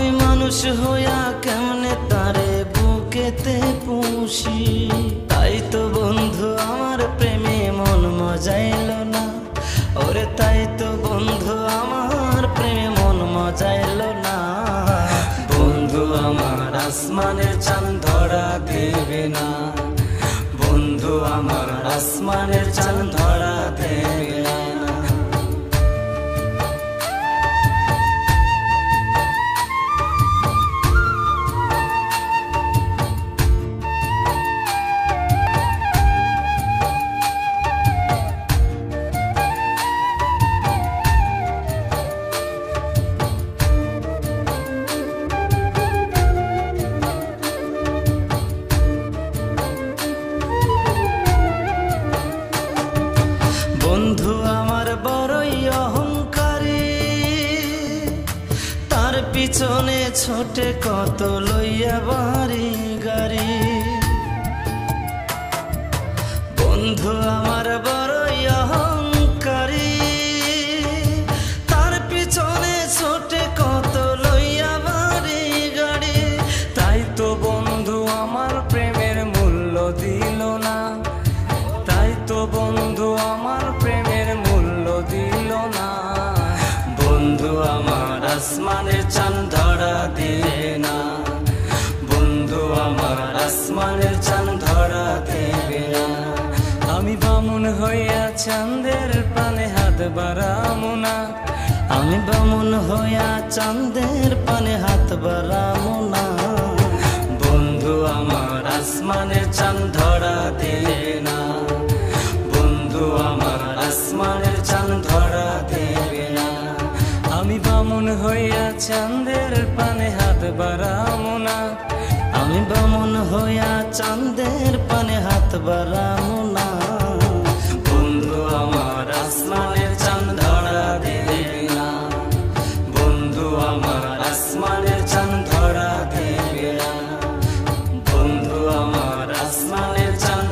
আমি মানুষ হইয়া কেমনে তারে বুকেতে পুষি। তাই তো বন্ধু আমার প্রেমে মন মজাইল না, ওরে তাই তো বন্ধু আমার প্রেমে মন মজাইল না। বন্ধু আমার আসমানের চাঁদ ধরা দেবে না, বন্ধু আমার আসমানের চাঁদ ধরা দেবে না। বন্ধু আমার বড়ই অহংকারী, তার পিছনে ছোটে কত লইয়া বাড়ি গাড়ি। বন্ধু আমার বড়ই অহংকারী, তার পিছনে ছোটে কত লইয়া বাড়ি গাড়ি। তাই তো বন্ধু আমার প্রেমের মূল্য দিল না, তাই তো বন্ধু আমার প্রেমের মূল্য দিল না। বন্ধু আমার আসমানের চাঁদ ধরা দিলে না, বন্ধু আমার আসমানের চাঁদ ধরা দেবে না। আমি বামুন হইয়া চাঁদের পানে হাত বাড়ামু না, আমি বামুন হইয়া চাঁদের পানে হাত বাড়ামু না। বন্ধু আমার আসমানের চাঁদ ধরা দিলে না, বন্ধু আমার আসমানের চাঁদ ধরা দেবে না। আমি বামুন হইয়া চাঁদের পানে হাত বাড়ামু না, আমি বামুন হইয়া চাঁদের পানে হাত বাড়ামু না। বন্ধু আমার আসমানের চাঁদ ধরা দেবে না, বন্ধু আমার আসমানের চাঁদ ধরা দেবে না, বন্ধু আমার আসমানের চাঁদ